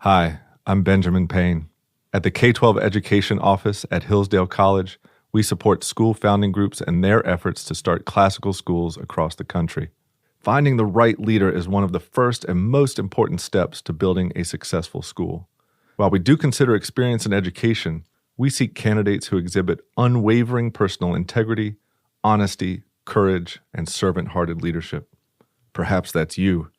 Hi, I'm Benjamin Payne. At the K-12 Education Office at Hillsdale College, we support school founding groups and their efforts to start classical schools across the country. Finding the right leader is one of the first and most important steps to building a successful school. While we do consider experience in education, we seek candidates who exhibit unwavering personal integrity, honesty, courage, and servant-hearted leadership. Perhaps that's you.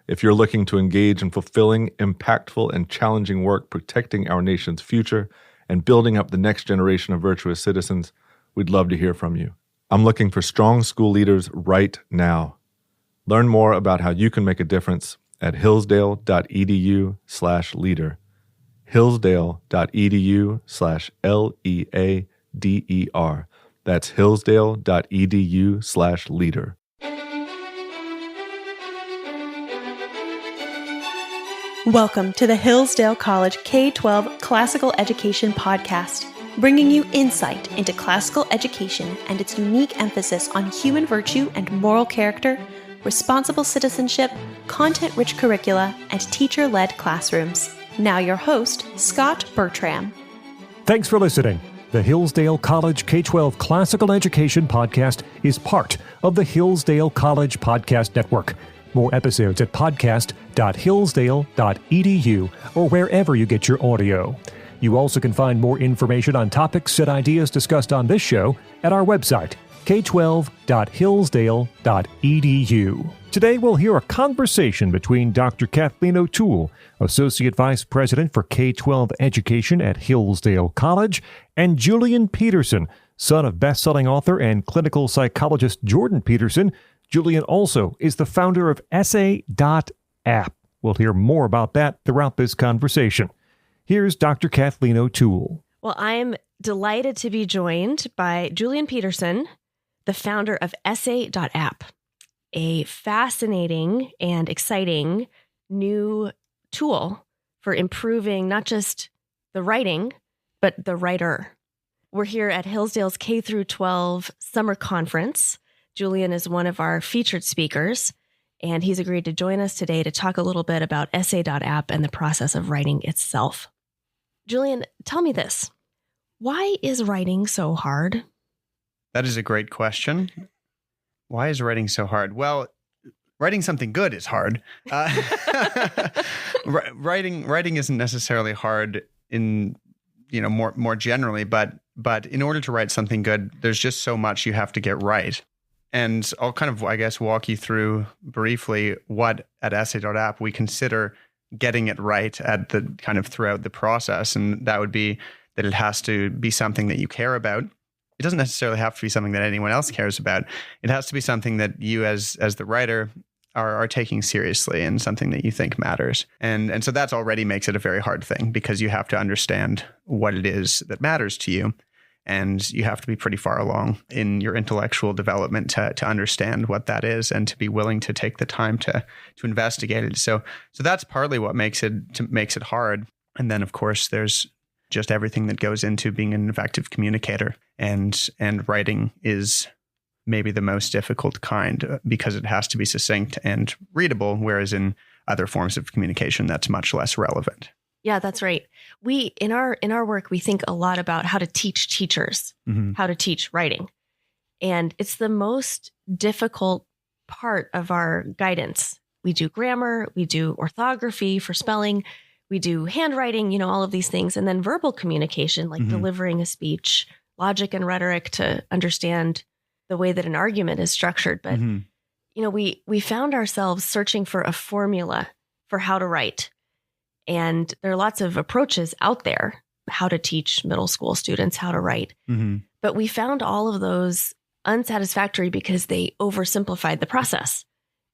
If you're looking to engage in fulfilling, impactful, and challenging work protecting our nation's future and building up the next generation of virtuous citizens, we'd love to hear from you. I'm looking for strong school leaders right now. Learn more about how you can make a difference at hillsdale.edu/leader. hillsdale.edu/LEADER. That's hillsdale.edu/leader. Welcome to the Hillsdale College K-12 Classical Education Podcast, bringing you insight into classical education and its unique emphasis on human virtue and moral character, responsible citizenship, content-rich curricula, and teacher-led classrooms. Now your host, Scott Bertram. Thanks for listening. The Hillsdale College K-12 Classical Education Podcast is part of the Hillsdale College Podcast Network. More episodes at podcast.hillsdale.edu or wherever you get your audio. You also can find more information on topics and ideas discussed on this show at our website, k12.hillsdale.edu. Today we'll hear a conversation between Dr. Kathleen O'Toole, Associate Vice President for K-12 Education at Hillsdale College, and Julian Peterson, son of best-selling author and clinical psychologist Jordan Peterson. Julian also is the founder of Essay.app. We'll hear more about that throughout this conversation. Here's Dr. Kathleen O'Toole. Well, I'm delighted to be joined by Julian Peterson, the founder of Essay.app, a fascinating and exciting new tool for improving not just the writing, but the writer. We're here at Hillsdale's K-12 Summer Conference. Julian is one of our featured speakers, and he's agreed to join us today to talk a little bit about Essay.app and the process of writing itself. Julian, tell me this. Why is writing so hard? That is a great question. Why is writing so hard? Well, writing something good is hard. Writing isn't necessarily hard in, more generally, but in order to write something good, there's just so much you have to get right. And I'll kind of, walk you through briefly what at Essay.app we consider getting it right at the kind of throughout the process. And that would be that it has to be something that you care about. It doesn't necessarily have to be something that anyone else cares about. It has to be something that you as the writer are taking seriously and something that you think matters. And so that already makes it a very hard thing because you have to understand what it is that matters to you. And you have to be pretty far along in your intellectual development to understand what that is and to be willing to take the time to investigate it. So that's partly what makes it hard. And then, of course, there's just everything that goes into being an effective communicator. And writing is maybe the most difficult kind because it has to be succinct and readable, whereas in other forms of communication, that's much less relevant. Yeah, that's right. We in our work, we think a lot about how to teach teachers, how to teach writing. And it's the most difficult part of our guidance. We do grammar, we do orthography for spelling, we do handwriting, all of these things. And then verbal communication, like delivering a speech, logic and rhetoric to understand the way that an argument is structured. But, we found ourselves searching for a formula for how to write. And there are lots of approaches out there, how to teach middle school students how to write. But we found all of those unsatisfactory because they oversimplified the process.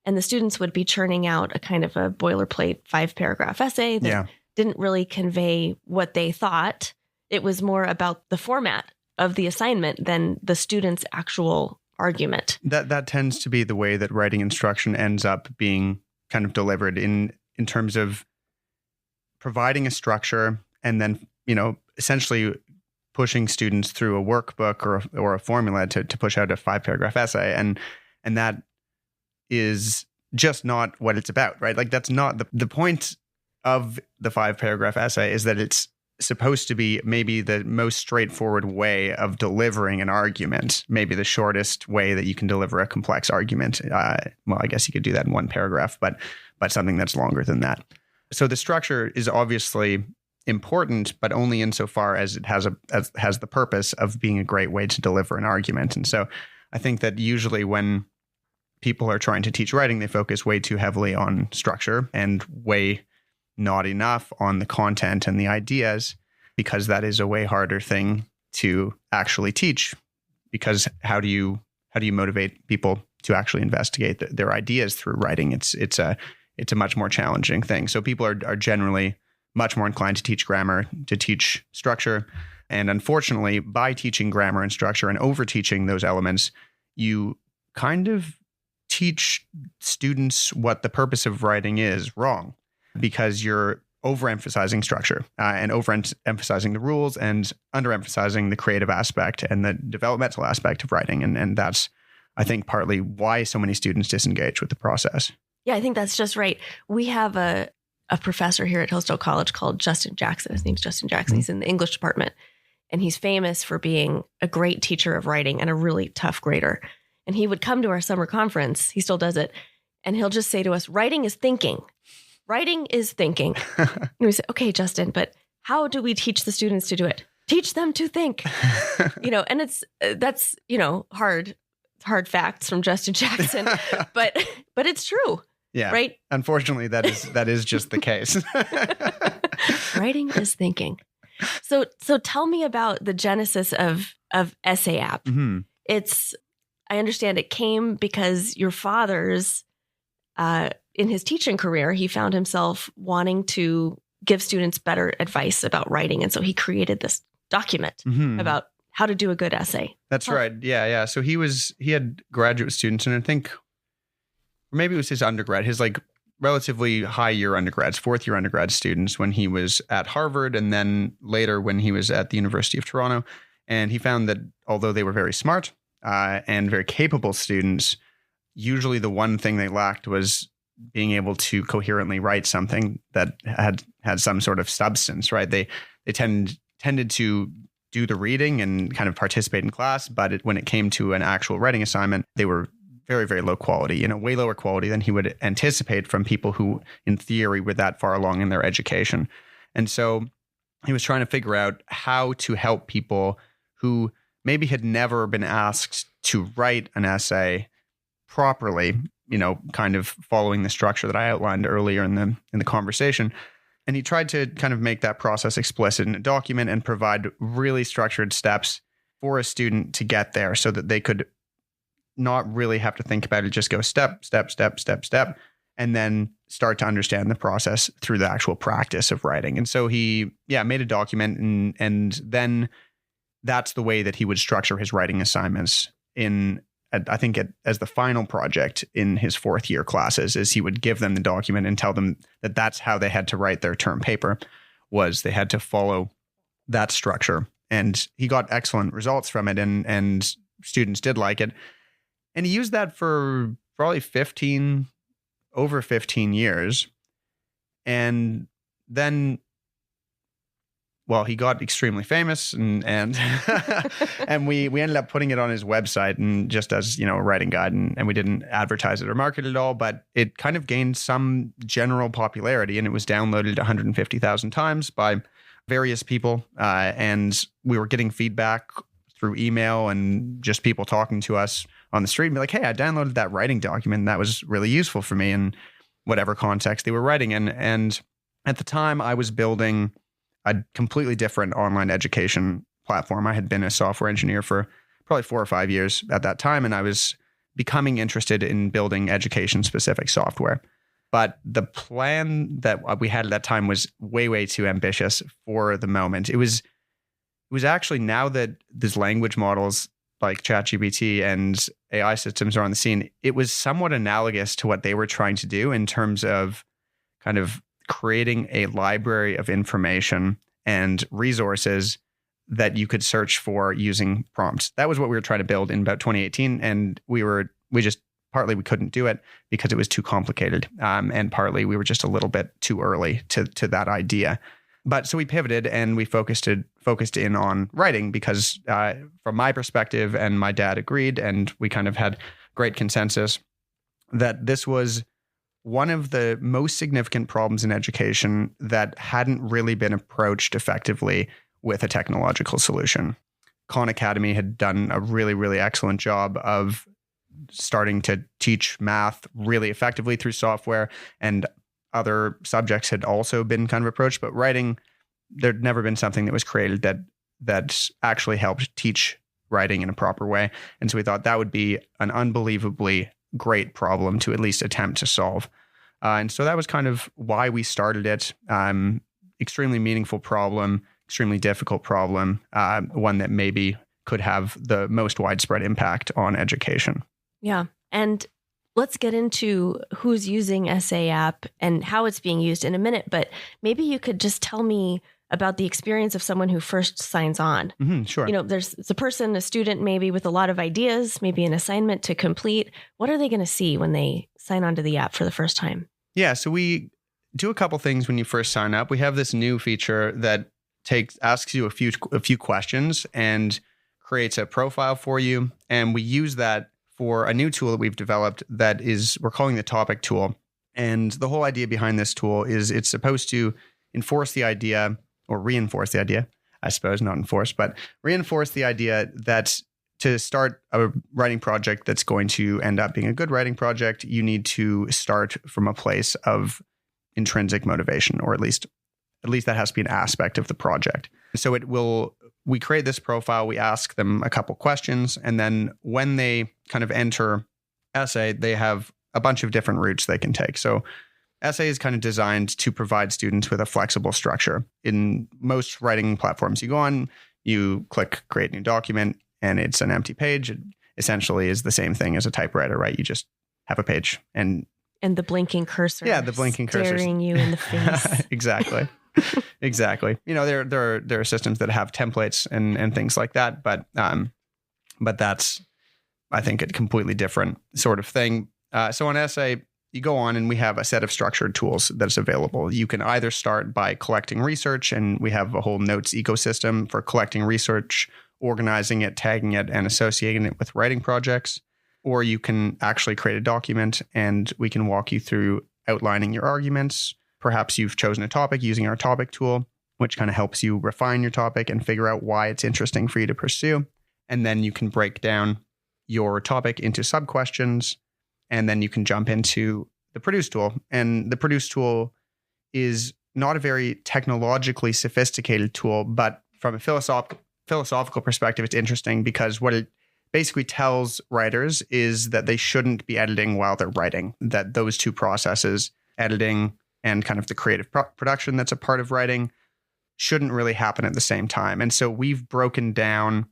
And the students would be churning out a kind of a boilerplate 5-paragraph essay that didn't really convey what they thought. It was more about the format of the assignment than the student's actual argument. That tends to be the way that writing instruction ends up being kind of delivered in terms of providing a structure and then, essentially pushing students through a workbook or a formula to push out a 5-paragraph essay. And that is just not what it's about, right? Like that's not the point of the 5-paragraph essay is that it's supposed to be maybe the most straightforward way of delivering an argument, maybe the shortest way that you can deliver a complex argument. Well, I guess you could do that in 1 paragraph, but something that's longer than that. So the structure is obviously important, but only insofar as it has the purpose of being a great way to deliver an argument. And so I think that usually when people are trying to teach writing, they focus way too heavily on structure and way not enough on the content and the ideas, because that is a way harder thing to actually teach. Because how do you motivate people to actually investigate their ideas through writing? It's a much more challenging thing. So people are generally much more inclined to teach grammar, to teach structure. And unfortunately, by teaching grammar and structure and over-teaching those elements, you kind of teach students what the purpose of writing is wrong, because you're overemphasizing structure and overemphasizing the rules and underemphasizing the creative aspect and the developmental aspect of writing. And that's, I think, partly why so many students disengage with the process. Yeah, I think that's just right. We have a professor here at Hillsdale College called Justin Jackson. His name's Justin Jackson. Mm-hmm. He's in the English department, and he's famous for being a great teacher of writing and a really tough grader. And he would come to our summer conference. He still does it. And he'll just say to us, writing is thinking. Writing is thinking. And we say, okay, Justin, but how do we teach the students to do it? Teach them to think. And that's hard facts from Justin Jackson, but it's true. Yeah. Right. Unfortunately, that is just the case. Writing is thinking. So tell me about the genesis of Essay.app. Mm-hmm. I understand it came because your father's, in his teaching career, he found himself wanting to give students better advice about writing. And so he created this document about how to do a good essay. That's right. Yeah. So he had graduate students, and I think maybe it was his undergrad, his like relatively high year undergrads, 4th year undergrad students when he was at Harvard, and then later when he was at the University of Toronto. And he found that although they were very smart and very capable students, usually the one thing they lacked was being able to coherently write something that had some sort of substance, right? They tended to do the reading and kind of participate in class, but when it came to an actual writing assignment, they were very, very low quality, way lower quality than he would anticipate from people who, in theory, were that far along in their education. And so he was trying to figure out how to help people who maybe had never been asked to write an essay properly, kind of following the structure that I outlined earlier in the conversation. And he tried to kind of make that process explicit in a document and provide really structured steps for a student to get there so that they could not really have to think about it, just go step, step, step, step, step, and then start to understand the process through the actual practice of writing. And so he, made a document, and then that's the way that he would structure his writing assignments as the final project in his 4th year classes, is he would give them the document and tell them that that's how they had to write their term paper, was they had to follow that structure. And he got excellent results from it, and students did like it. And he used that for probably over 15 years. And then, he got extremely famous, and and we ended up putting it on his website, and just as, a writing guide, and we didn't advertise it or market it at all, but it kind of gained some general popularity, and it was downloaded 150,000 times by various people. And we were getting feedback through email and just people talking to us on the street and be like, hey, I downloaded that writing document, and that was really useful for me in whatever context they were writing in. And at the time, I was building a completely different online education platform. I had been a software engineer for probably 4 or 5 years at that time, and I was becoming interested in building education-specific software. But the plan that we had at that time was way, way too ambitious for the moment. It was actually, now that these language models like ChatGPT and AI systems are on the scene, it was somewhat analogous to what they were trying to do in terms of kind of creating a library of information and resources that you could search for using prompts. That was what we were trying to build in about 2018. And we just partly we couldn't do it because it was too complicated. And partly we were just a little bit too early to that idea. But so we pivoted and we focused in on writing because from my perspective, and my dad agreed, and we kind of had great consensus that this was one of the most significant problems in education that hadn't really been approached effectively with a technological solution. Khan Academy had done a really, really excellent job of starting to teach math really effectively through software, and other subjects had also been kind of approached, but writing, there'd never been something that was created that actually helped teach writing in a proper way. And so we thought that would be an unbelievably great problem to at least attempt to solve. And so that was kind of why we started it. Extremely meaningful problem, extremely difficult problem, one that maybe could have the most widespread impact on education. Yeah. And let's get into who's using Essay.app and how it's being used in a minute, but maybe you could just tell me about the experience of someone who first signs on. Sure. It's a person, a student, maybe with a lot of ideas, maybe an assignment to complete. What are they going to see when they sign on to the app for the first time? Yeah. So we do a couple things when you first sign up. We have this new feature that asks you a few questions and creates a profile for you. And we use that for a new tool that we've developed we're calling the topic tool. And the whole idea behind this tool is it's supposed to enforce the idea, or reinforce the idea, I suppose, not enforce, but reinforce the idea that to start a writing project that's going to end up being a good writing project, you need to start from a place of intrinsic motivation, or at least that has to be an aspect of the project. So we create this profile, we ask them a couple questions, and then when they kind of enter Essay, they have a bunch of different routes they can take. So Essay is kind of designed to provide students with a flexible structure. In most writing platforms you go on, you click create new document, and it's an empty page. It essentially is the same thing as a typewriter, right? You just have a page and the blinking cursor. Yeah, the blinking cursor staring you in the face. Exactly. Exactly. There are systems that have templates and things like that, but that's, I think, a completely different sort of thing. So on Essay, you go on and we have a set of structured tools that's available. You can either start by collecting research, and we have a whole notes ecosystem for collecting research, organizing it, tagging it, and associating it with writing projects. Or you can actually create a document and we can walk you through outlining your arguments. Perhaps you've chosen a topic using our topic tool, which kind of helps you refine your topic and figure out why it's interesting for you to pursue. And then you can break down your topic into sub-questions, and then you can jump into the Produce tool. And the Produce tool is not a very technologically sophisticated tool, but from a philosophical perspective, it's interesting because what it basically tells writers is that they shouldn't be editing while they're writing, that those two processes, editing and kind of the creative production that's a part of writing, shouldn't really happen at the same time. And so we've broken down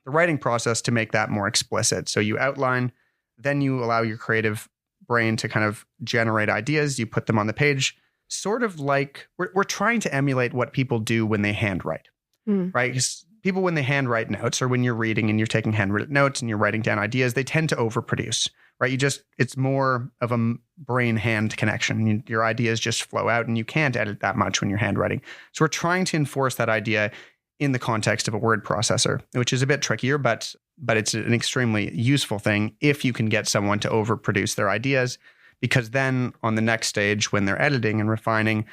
the writing process to make that more explicit. So you outline, then you allow your creative brain to kind of generate ideas. You put them on the page, sort of like we're trying to emulate what people do when they handwrite, right? Because people, when they handwrite notes, or when you're reading and you're taking handwritten notes and you're writing down ideas, they tend to overproduce, right? It's more of a brain-hand connection. Your ideas just flow out, and you can't edit that much when you're handwriting. So we're trying to enforce that idea in the context of a word processor, which is a bit trickier, but it's an extremely useful thing if you can get someone to overproduce their ideas, because then on the next stage, when they're editing and refining,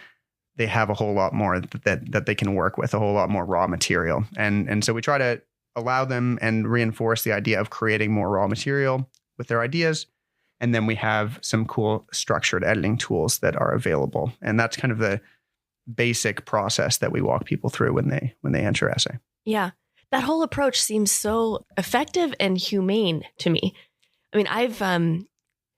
they have a whole lot more that they can work with, a whole lot more raw material. And so we try to allow them and reinforce the idea of creating more raw material with their ideas. And then we have some cool structured editing tools that are available. And that's kind of the basic process that we walk people through when they enter Essay. Yeah. That whole approach seems so effective and humane to me. I mean,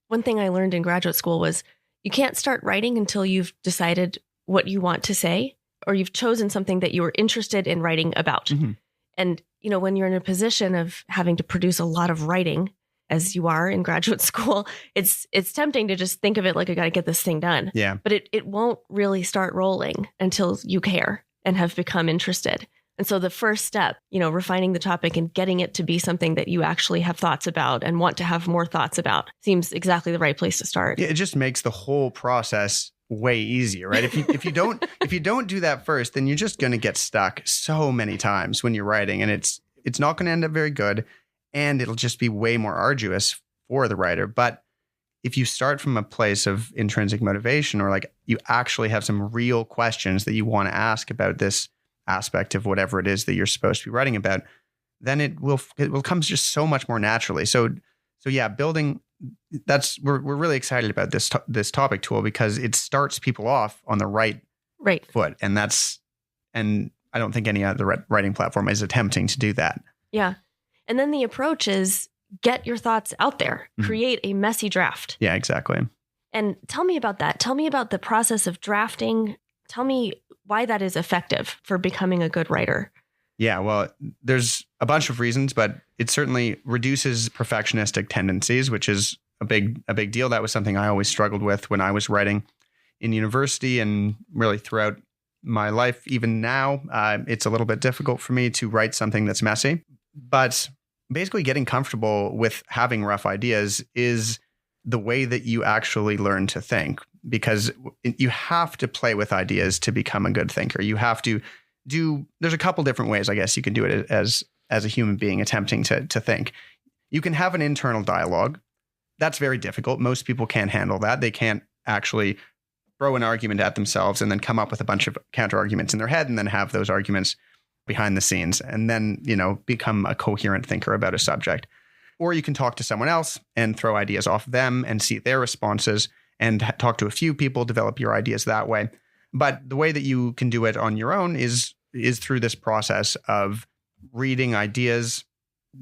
one thing I learned in graduate school was you can't start writing until you've decided what you want to say, or you've chosen something that you are interested in writing about. Mm-hmm. And, when you're in a position of having to produce a lot of writing, as you are in graduate school, it's tempting to just think of it like, I got to get this thing done. Yeah. But it won't really start rolling until you care and have become interested. And so the first step, refining the topic and getting it to be something that you actually have thoughts about and want to have more thoughts about seems exactly the right place to start. Yeah, it just makes the whole process way easier, right? If you don't do that first, then you're just going to get stuck so many times when you're writing, and it's not going to end up very good, and it'll just be way more arduous for the writer. But if you start from a place of intrinsic motivation, or like you actually have some real questions that you want to ask about this aspect of whatever it is that you're supposed to be writing about, then it will come just so much more naturally. So yeah, building. We're really excited about this topic tool because it starts people off on the right foot, and I don't think any other writing platform is attempting to do that. Yeah, and then the approach is get your thoughts out there, create a messy draft. Yeah, exactly. And tell me about that. Tell me about the process of drafting. Tell me why that is effective for becoming a good writer. Yeah, well, there's a bunch of reasons, but it certainly reduces perfectionistic tendencies, which is a big deal. That was something I always struggled with when I was writing in university, and really throughout my life. Even now, it's a little bit difficult for me to write something that's messy. But basically getting comfortable with having rough ideas is the way that you actually learn to think, because you have to play with ideas to become a good thinker. You have to there's a couple different ways, I guess, you can do it as a human being attempting to think. You can have an internal dialogue. That's very difficult. Most people can't handle that. They can't actually throw an argument at themselves and then come up with a bunch of counter arguments in their head and then have those arguments behind the scenes and then, become a coherent thinker about a subject. Or you can talk to someone else and throw ideas off them and see their responses and talk to a few people, develop your ideas that way. But the way that you can do it on your own is through this process of reading ideas,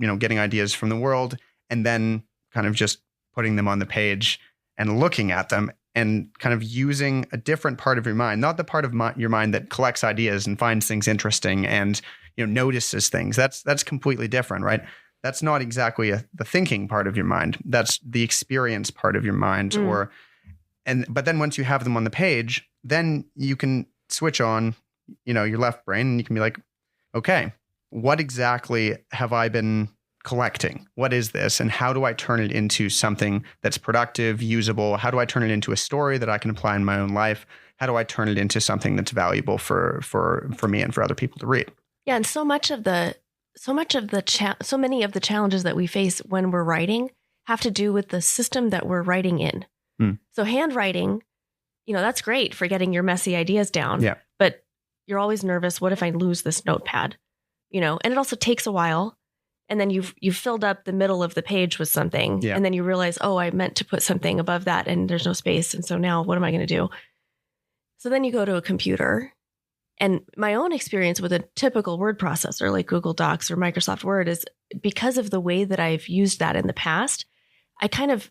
getting ideas from the world, and then kind of just putting them on the page and looking at them and kind of using a different part of your mind, not the part of your mind that collects ideas and finds things interesting and notices things. That's completely different, right? That's not exactly the thinking part of your mind. That's the experience part of your mind. But then once you have them on the page, then you can switch on, your left brain, and you can be like, okay, what exactly have I been collecting? What is this? And how do I turn it into something that's productive, usable? How do I turn it into a story that I can apply in my own life? How do I turn it into something that's valuable for me and for other people to read? Yeah, and so many of the challenges that we face when we're writing have to do with the system that we're writing in. So handwriting, that's great for getting your messy ideas down. Yeah. But you're always nervous. What if I lose this notepad? And it also takes a while. And then you've filled up the middle of the page with something. Yeah. And then you realize, oh, I meant to put something above that and there's no space. And so now what am I going to do? So then you go to a computer. And my own experience with a typical word processor like Google Docs or Microsoft Word is because of the way that I've used that in the past, I kind of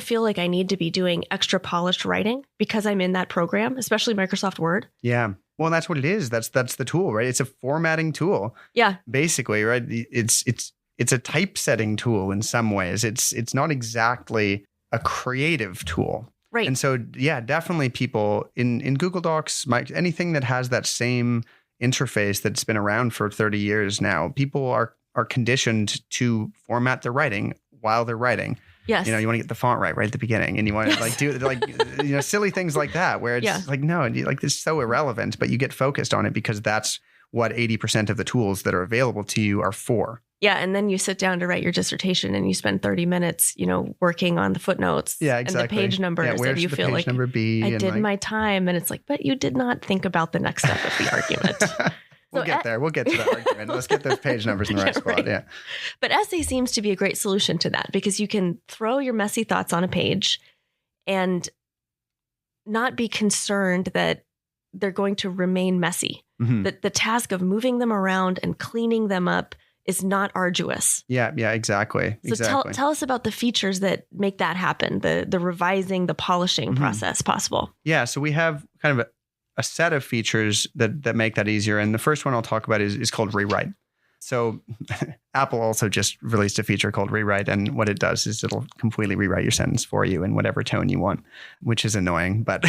feel like I need to be doing extra polished writing because I'm in that program, especially Microsoft Word. Yeah. Well, that's what it is. That's the tool, right? It's a formatting tool. Yeah. Basically, right? It's a typesetting tool in some ways. It's not exactly a creative tool. Right. And so, yeah, definitely people in Google Docs, anything that has that same interface that's been around for 30 years now, people are conditioned to format their writing while they're writing. Yes. You want to get the font right at the beginning, and you want to do silly things like that where it's no, this is so irrelevant, but you get focused on it because that's what 80% of the tools that are available to you are for. Yeah. And then you sit down to write your dissertation and you spend 30 minutes, working on the footnotes and the page numbers, and you feel like I did my time. And it's like, but you did not think about the next step of the argument. We'll get there. We'll get to the argument. Let's get those page numbers in the right spot. Right. Yeah. But Essay seems to be a great solution to that because you can throw your messy thoughts on a page and not be concerned that they're going to remain messy. Mm-hmm. The task of moving them around and cleaning them up is not arduous. Yeah, exactly. So tell us about the features that make that happen, the revising, the polishing process possible. Yeah, so we have kind of a set of features that make that easier. And the first one I'll talk about is called Rewrite. So Apple also just released a feature called Rewrite. And what it does is it'll completely rewrite your sentence for you in whatever tone you want, which is annoying. But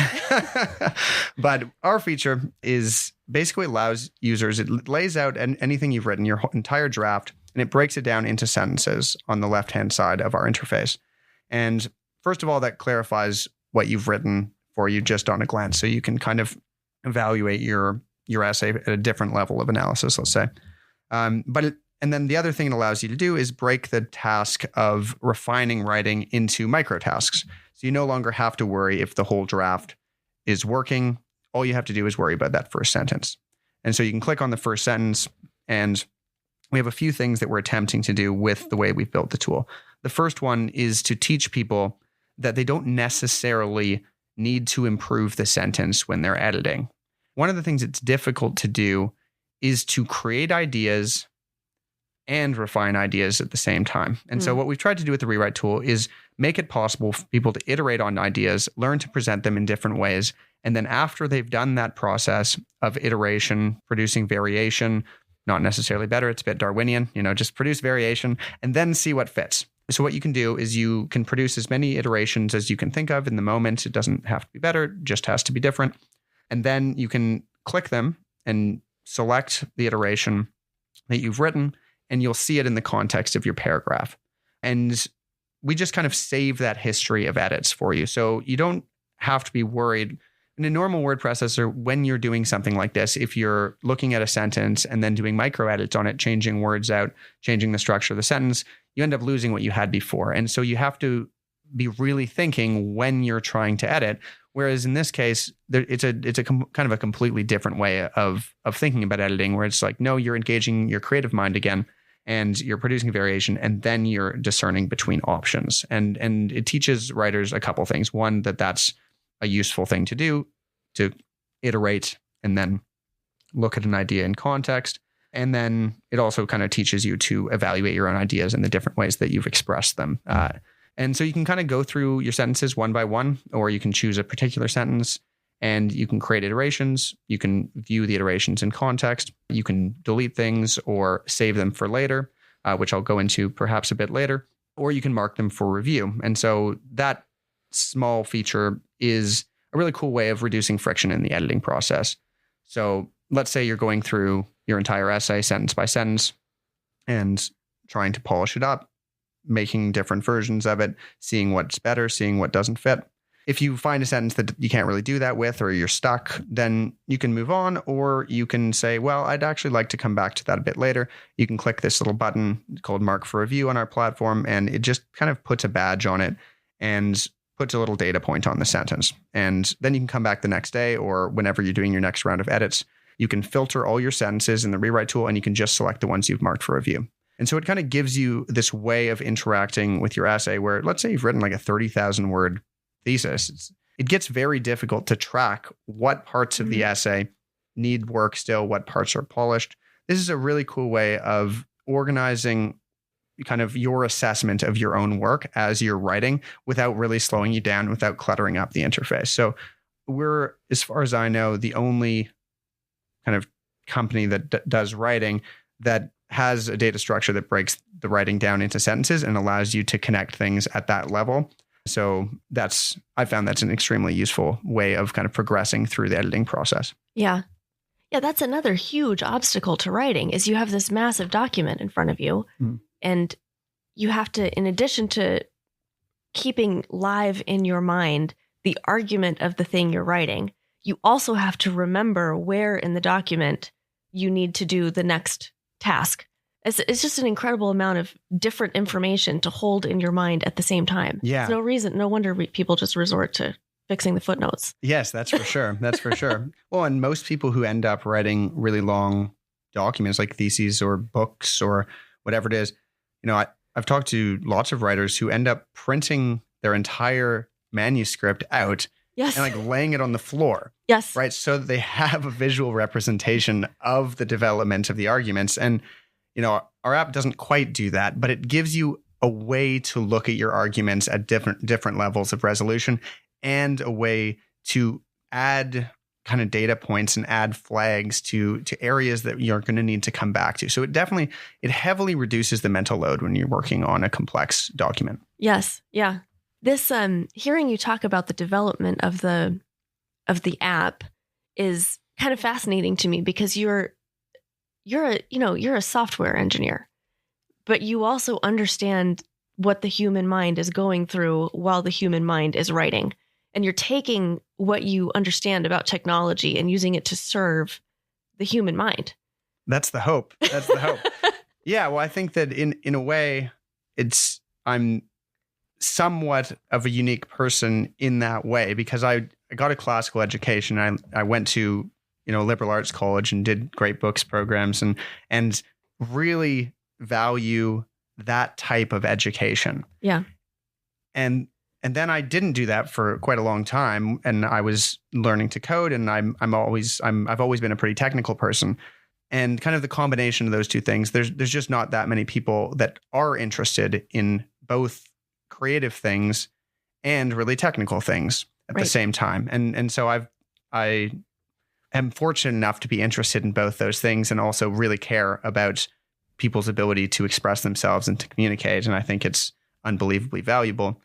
but our feature is basically allows users, it lays out anything you've written, your entire draft, and it breaks it down into sentences on the left-hand side of our interface. And first of all, that clarifies what you've written for you just on a glance. So you can kind of evaluate your essay at a different level of analysis, let's say. And then the other thing it allows you to do is break the task of refining writing into micro tasks. So you no longer have to worry if the whole draft is working. All you have to do is worry about that first sentence. And so you can click on the first sentence, and we have a few things that we're attempting to do with the way we've built the tool. The first one is to teach people that they don't necessarily need to improve the sentence when they're editing. One of the things that's difficult to do is to create ideas and refine ideas at the same time. And so what we've tried to do with the Rewrite tool is make it possible for people to iterate on ideas, learn to present them in different ways. And then after they've done that process of iteration, producing variation, not necessarily better, it's a bit Darwinian, just produce variation and then see what fits. So what you can do is you can produce as many iterations as you can think of in the moment. It doesn't have to be better, it just has to be different. And then you can click them and select the iteration that you've written, and you'll see it in the context of your paragraph. And we just kind of save that history of edits for you. So you don't have to be worried. In a normal word processor, when you're doing something like this, if you're looking at a sentence and then doing micro edits on it, changing words out, changing the structure of the sentence, you end up losing what you had before. And so you have to be really thinking when you're trying to edit. Whereas in this case, it's a kind of a completely different way of thinking about editing, where it's like, no, you're engaging your creative mind again, and you're producing variation, and then you're discerning between options. And it teaches writers a couple things. One, that's a useful thing to do, to iterate and then look at an idea in context. And then it also kind of teaches you to evaluate your own ideas in the different ways that you've expressed them. And so you can kind of go through your sentences one by one, or you can choose a particular sentence and you can create iterations. You can view the iterations in context. You can delete things or save them for later, which I'll go into perhaps a bit later, or you can mark them for review. And so that small feature is a really cool way of reducing friction in the editing process. So let's say you're going through your entire essay sentence by sentence and trying to polish it up, making different versions of it, seeing what's better, seeing what doesn't fit. If you find a sentence that you can't really do that with, or you're stuck, then you can move on, or you can say, well, I'd actually like to come back to that a bit later. You can click this little button called Mark for Review on our platform, and it just kind of puts a badge on it and puts a little data point on the sentence. And then you can come back the next day, or whenever you're doing your next round of edits, you can filter all your sentences in the Rewrite tool, and you can just select the ones you've marked for review. And so it kind of gives you this way of interacting with your essay where, let's say you've written like a 30,000 word thesis. It gets very difficult to track what parts of the essay need work still, what parts are polished. This is a really cool way of organizing kind of your assessment of your own work as you're writing without really slowing you down, without cluttering up the interface. So we're, as far as I know, the only kind of company that does writing that has a data structure that breaks the writing down into sentences and allows you to connect things at that level. So I found that's an extremely useful way of kind of progressing through the editing process. Yeah. Yeah, that's another huge obstacle to writing is you have this massive document in front of you and you have to, in addition to keeping live in your mind the argument of the thing you're writing, you also have to remember where in the document you need to do the next task. It's just an incredible amount of different information to hold in your mind at the same time. Yeah. There's no wonder people just resort to fixing the footnotes. Yes, that's for sure. That's for sure. Well, and most people who end up writing really long documents like theses or books or whatever it is, I've talked to lots of writers who end up printing their entire manuscript out Yes. and like laying it on the floor. Yes. Right. So that they have a visual representation of the development of the arguments. And, our app doesn't quite do that, but it gives you a way to look at your arguments at different levels of resolution and a way to add kind of data points and add flags to areas that you're going to need to come back to. So it heavily reduces the mental load when you're working on a complex document. Yes. Yeah. This hearing you talk about the development of the app is kind of fascinating to me, because you're a software engineer, but you also understand what the human mind is going through while the human mind is writing. And you're taking what you understand about technology and using it to serve the human mind. That's the hope. Yeah. Well, I think that in a way, I'm somewhat of a unique person in that way, because I got a classical education. I went to, liberal arts college and did great books programs and really value that type of education. Yeah. And then I didn't do that for quite a long time, and I was learning to code, and I've always been a pretty technical person. And kind of the combination of those two things, there's just not that many people that are interested in both creative things and really technical things at the same time. And so I am fortunate enough to be interested in both those things and also really care about people's ability to express themselves and to communicate. And I think it's unbelievably valuable.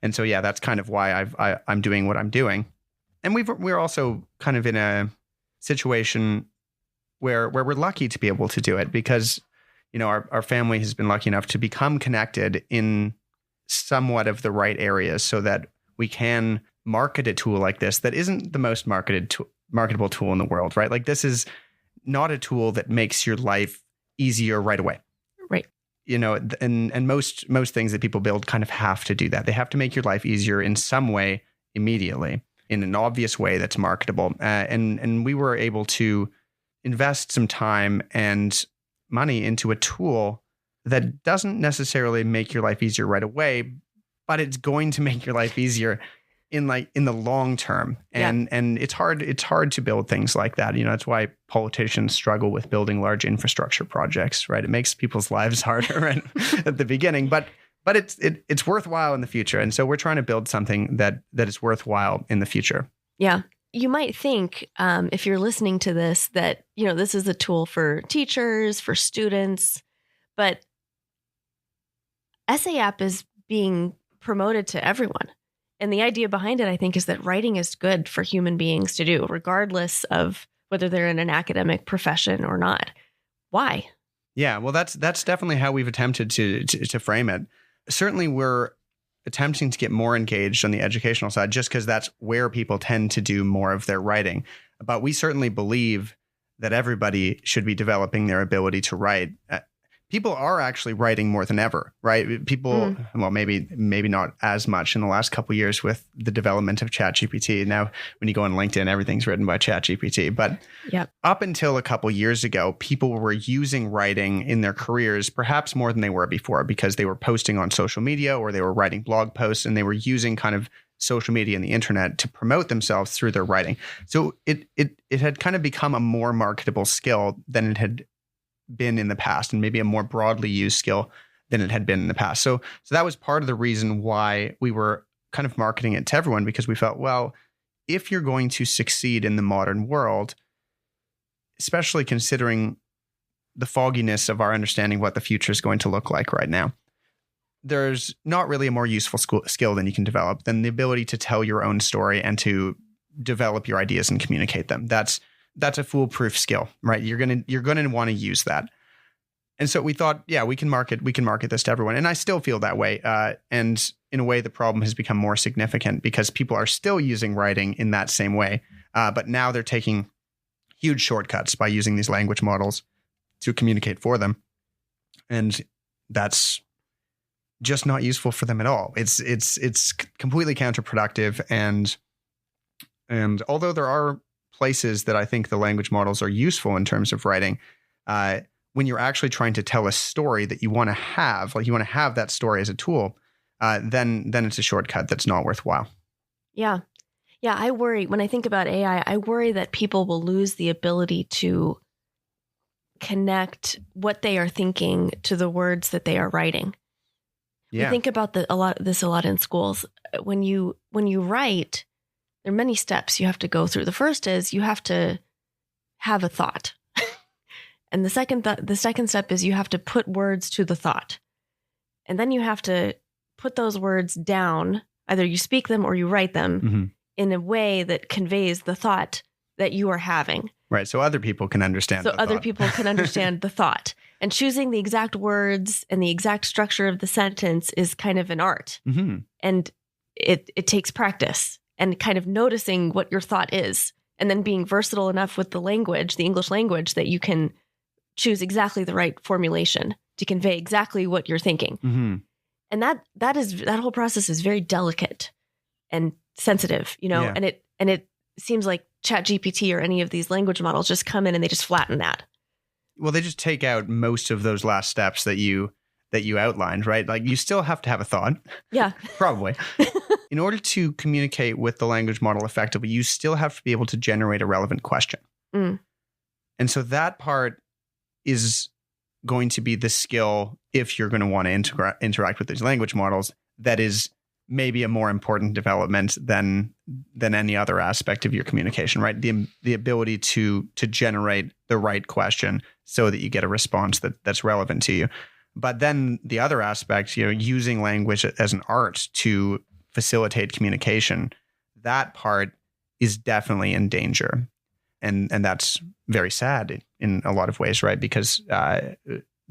And so, yeah, that's kind of why I'm doing what I'm doing. And we're also kind of in a situation where we're lucky to be able to do it, because, our family has been lucky enough to become connected in somewhat of the right areas so that we can market a tool like this that isn't the most marketable tool in the world, right? Like, this is not a tool that makes your life easier right away. Right. And most things that people build kind of have to do that. They have to make your life easier in some way immediately, in an obvious way that's marketable. And we were able to invest some time and money into a tool that doesn't necessarily make your life easier right away, but it's going to make your life easier in the long term. And it's hard to build things like that. That's why politicians struggle with building large infrastructure projects, right? It makes people's lives harder at the beginning, but it's worthwhile in the future. And so we're trying to build something that is worthwhile in the future. Yeah. You might think, if you're listening to this, that, this is a tool for teachers, for students, but Essay.app is being promoted to everyone. And the idea behind it, I think, is that writing is good for human beings to do, regardless of whether they're in an academic profession or not. Why? Yeah, well, that's definitely how we've attempted to frame it. Certainly, we're attempting to get more engaged on the educational side, just because that's where people tend to do more of their writing. But we certainly believe that everybody should be developing their ability to write. People are actually writing more than ever, right? People, well, maybe not as much in the last couple of years with the development of ChatGPT. Now, when you go on LinkedIn, everything's written by ChatGPT. But up until a couple years ago, people were using writing in their careers perhaps more than they were before, because they were posting on social media or they were writing blog posts, and they were using kind of social media and the internet to promote themselves through their writing. So it had kind of become a more marketable skill than it had been in the past, and maybe a more broadly used skill than it had been in the past. So that was part of the reason why we were kind of marketing it to everyone, because we felt, well, if you're going to succeed in the modern world, especially considering the fogginess of our understanding what the future is going to look like right now, there's not really a more useful skill than you can develop than the ability to tell your own story and to develop your ideas and communicate them. That's a foolproof skill, right? You're gonna want to use that. And so we thought, yeah, we can market this to everyone. And I still feel that way. And in a way, the problem has become more significant because people are still using writing in that same way. But now they're taking huge shortcuts by using these language models to communicate for them. And that's just not useful for them at all. It's completely counterproductive. And although there are places that I think the language models are useful in terms of writing, when you're actually trying to tell a story that you want to have, like you want to have that story as a tool, then it's a shortcut that's not worthwhile. Yeah. Yeah. I worry when I think about AI, I worry that people will lose the ability to connect what they are thinking to the words that they are writing. Yeah. We think about a lot in schools. When you write, there are many steps you have to go through. The first is you have to have a thought. And the second step is you have to put words to the thought. And then you have to put those words down. Either you speak them or you write them in a way that conveys the thought that you are having. Right. So other people can understand So other people can understand the thought. And choosing the exact words and the exact structure of the sentence is kind of an art. And it takes practice and kind of noticing what your thought is. And then being versatile enough with the language, the English language, that you can choose exactly the right formulation to convey exactly what you're thinking. And that whole process is very delicate and sensitive, Yeah. and it seems like ChatGPT or any of these language models just come in and they just flatten that. Well, they just take out most of those last steps that you outlined, right? Like you still have to have a thought. Yeah. Probably. In order to communicate with the language model effectively, you still have to be able to generate a relevant question. And so that part is going to be the skill, if you're going to want to interact with these language models, that is maybe a more important development than any other aspect of your communication, right? The ability to generate the right question so that you get a response that's relevant to you. But then the other aspect, using language as an art to facilitate communication, that part is definitely in danger. And that's very sad in a lot of ways, right? Because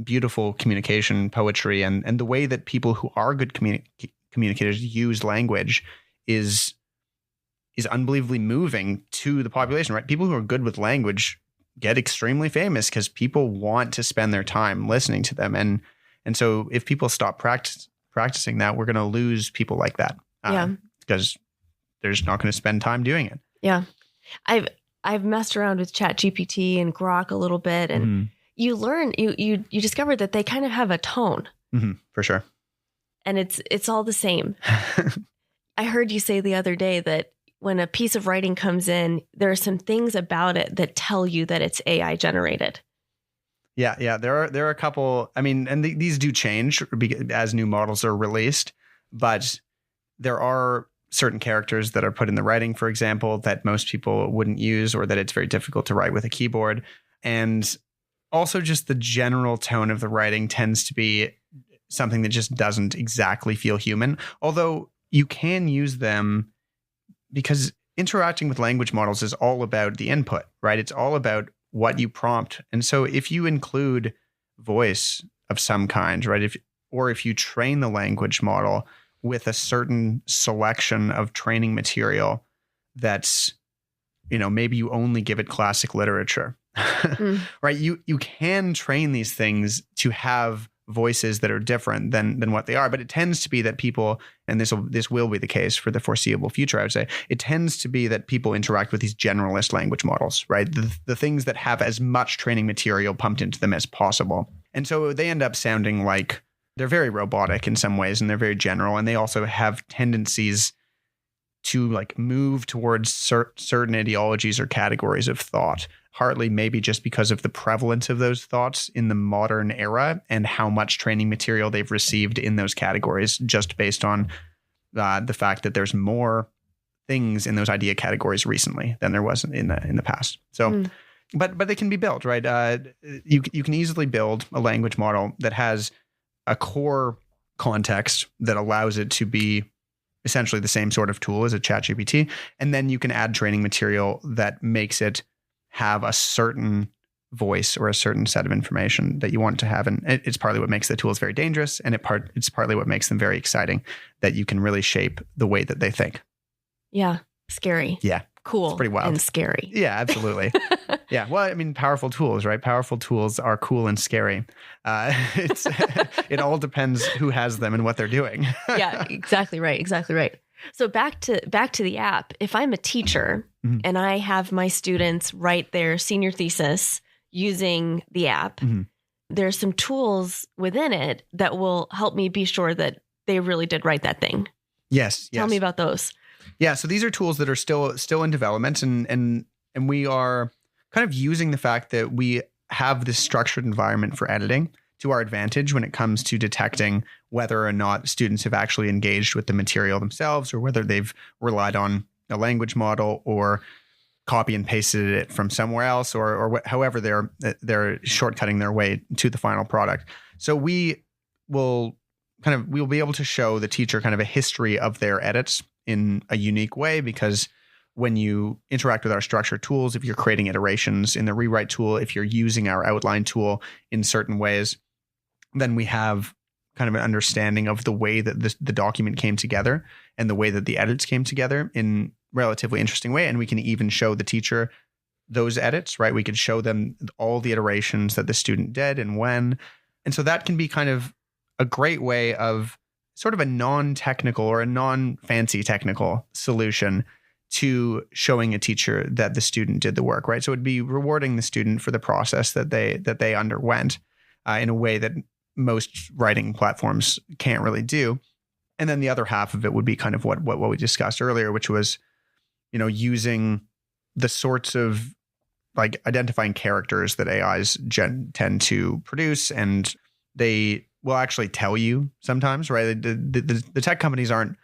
beautiful communication, poetry, and the way that people who are good communicators use language is unbelievably moving to the population, right? People who are good with language get extremely famous because people want to spend their time listening to them. And so if people stop practicing that, we're going to lose people like that. Because they're just not going to spend time doing it. Yeah. I've messed around with ChatGPT and Grok a little bit, and you learn, you discover that they kind of have a tone. For sure. And it's all the same. I heard you say the other day that when a piece of writing comes in, there are some things about it that tell you that it's AI generated. Yeah. There are a couple. I mean, and these do change as new models are released, but there are certain characters that are put in the writing, for example, that most people wouldn't use, or that it's very difficult to write with a keyboard. And also just the general tone of the writing tends to be something that just doesn't exactly feel human. Although you can use them, because interacting with language models is all about the input, right? It's all about what you prompt. And so if you include voice of some kind, right? If you train the language model with a certain selection of training material that's, maybe you only give it classic literature, right? You can train these things to have voices that are different than what they are, but it tends to be that people, and this will be the case for the foreseeable future, I would say, it tends to be that people interact with these generalist language models, right? The things that have as much training material pumped into them as possible. And so they end up sounding like they're very robotic in some ways, and they're very general, and they also have tendencies to like move towards certain ideologies or categories of thought, partly maybe just because of the prevalence of those thoughts in the modern era and how much training material they've received in those categories, just based on the fact that there's more things in those idea categories recently than there was in the past. So, but they can be built, right? You can easily build a language model that has a core context that allows it to be essentially the same sort of tool as a ChatGPT. And then you can add training material that makes it have a certain voice or a certain set of information that you want it to have. And it's partly what makes the tools very dangerous. And it's partly what makes them very exciting, that you can really shape the way that they think. Yeah. Scary. Yeah. Cool. It's pretty wild. And scary. Yeah, absolutely. Yeah. Well, I mean, powerful tools, right? Powerful tools are cool and scary. It all depends who has them and what they're doing. Yeah, exactly right. Exactly right. So back to the app. If I'm a teacher and I have my students write their senior thesis using the app, there's some tools within it that will help me be sure that they really did write that thing. Yes. Tell me about those. Yeah. So these are tools that are still in development, and we are kind of using the fact that we have this structured environment for editing to our advantage when it comes to detecting whether or not students have actually engaged with the material themselves, or whether they've relied on a language model or copy and pasted it from somewhere else, or however they're shortcutting their way to the final product. So we'll be able to show the teacher kind of a history of their edits in a unique way, because when you interact with our structured tools, if you're creating iterations in the rewrite tool, if you're using our outline tool in certain ways, then we have kind of an understanding of the way that the document came together and the way that the edits came together in relatively interesting way. And we can even show the teacher those edits, right? We could show them all the iterations that the student did and when. And so that can be kind of a great way of sort of a non-technical or a non-fancy technical solution to showing a teacher that the student did the work, right? So it'd be rewarding the student for the process that they underwent in a way that most writing platforms can't really do. And then the other half of it would be kind of what we discussed earlier, which was, using the sorts of like identifying characters that AIs tend to produce, and they will actually tell you sometimes, right? The tech companies don't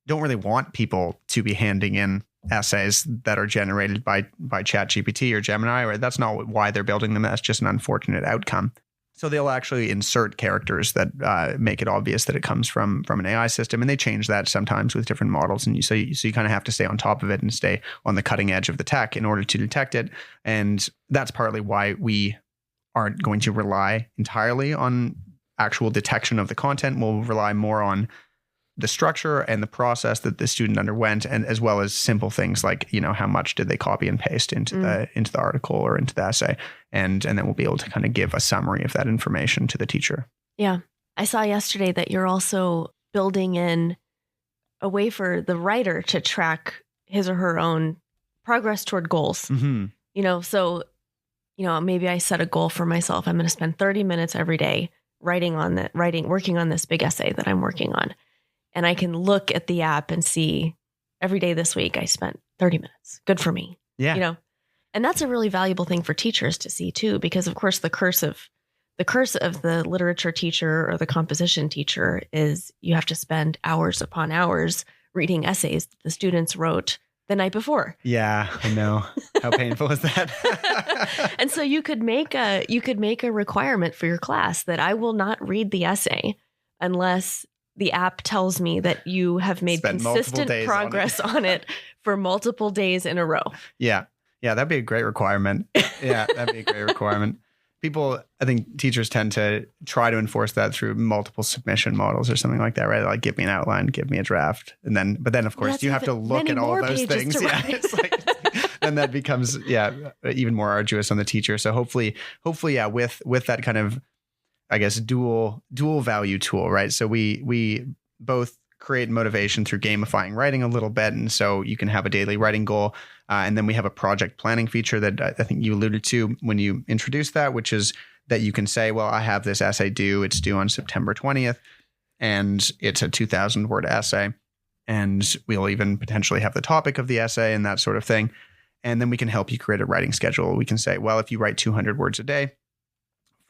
really want people to be handing in essays that are generated by ChatGPT or Gemini, right? That's not why they're building them. That's just an unfortunate outcome. So they'll actually insert characters that make it obvious that it comes from an AI system, and they change that sometimes with different models. And so you kind of have to stay on top of it and stay on the cutting edge of the tech in order to detect it. And that's partly why we aren't going to rely entirely on actual detection of the content. We'll rely more on the structure and the process that the student underwent, and as well as simple things like, how much did they copy and paste into the article or into the essay. And then we'll be able to kind of give a summary of that information to the teacher. Yeah. I saw yesterday that you're also building in a way for the writer to track his or her own progress toward goals. Mm-hmm. So, maybe I set a goal for myself. I'm going to spend 30 minutes every day working on this big essay that I'm working on. And I can look at the app and see every day this week I spent 30 minutes. Good for me. Yeah. And that's a really valuable thing for teachers to see too, because of course the curse of the literature teacher or the composition teacher is you have to spend hours upon hours reading essays that the students wrote the night before. Yeah, I know. How painful is that? And so you could make a requirement for your class that I will not read the essay unless the app tells me that you have made consistent progress on it for multiple days in a row. Yeah. Yeah, that'd be a great requirement. Yeah, that'd be a great requirement. People, I think teachers tend to try to enforce that through multiple submission models or something like that, right? Like, give me an outline, give me a draft. But then of course you have to look at all those things. Yeah, it's like, then that becomes, even more arduous on the teacher. So hopefully, with that kind of, I guess, dual value tool, right? So we both create motivation through gamifying writing a little bit. And so you can have a daily writing goal. And then we have a project planning feature that I think you alluded to when you introduced that, which is that you can say, well, I have this essay due. It's due on September 20th. And it's a 2,000 word essay. And we'll even potentially have the topic of the essay and that sort of thing. And then we can help you create a writing schedule. We can say, well, if you write 200 words a day,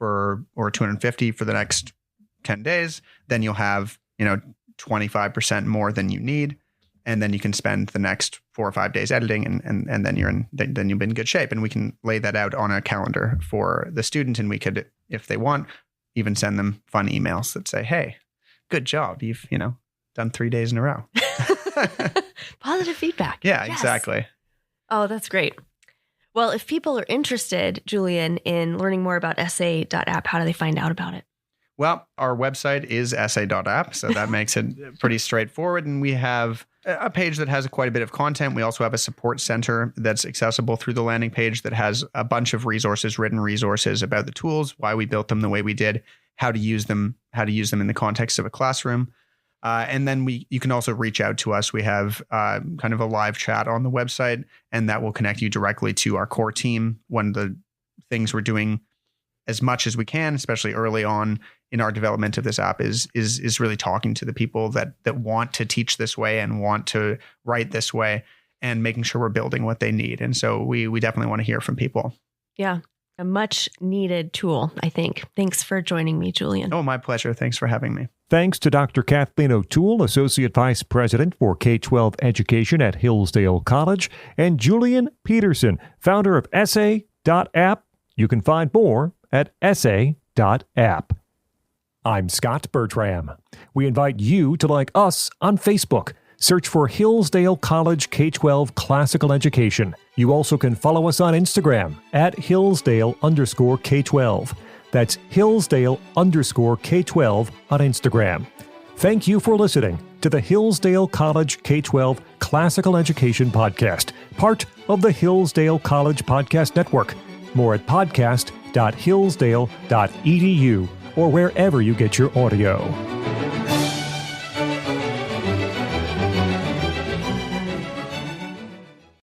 or 250 for the next 10 days, then you'll have, 25% more than you need. And then you can spend the next 4 or 5 days editing and then you'll be in good shape. And we can lay that out on a calendar for the student. And we could, if they want, even send them fun emails that say, hey, good job. You've, done 3 days in a row. Positive feedback. Yeah, yes. Exactly. Oh, that's great. Well, if people are interested, Julian, in learning more about Essay.app, how do they find out about it? Well, our website is Essay.app, so that makes it pretty straightforward. And we have a page that has quite a bit of content. We also have a support center that's accessible through the landing page that has a bunch of written resources about the tools, why we built them the way we did, how to use them in the context of a classroom. And then you can also reach out to us. We have kind of a live chat on the website, and that will connect you directly to our core team. One of the things we're doing as much as we can, especially early on in our development of this app, is really talking to the people that want to teach this way and want to write this way, and making sure we're building what they need. And so we definitely want to hear from people. Yeah. A much needed tool, I think. Thanks for joining me, Julian. Oh, my pleasure. Thanks for having me. Thanks to Dr. Kathleen O'Toole, Associate Vice President for K-12 Education at Hillsdale College, and Julian Peterson, founder of Essay.app. You can find more at Essay.app. I'm Scott Bertram. We invite you to like us on Facebook. Search for Hillsdale College K-12 Classical Education. You also can follow us on Instagram at Hillsdale_K12. That's Hillsdale_K12 on Instagram. Thank you for listening to the Hillsdale College K-12 Classical Education Podcast, part of the Hillsdale College Podcast Network. More at podcast.hillsdale.edu or wherever you get your audio.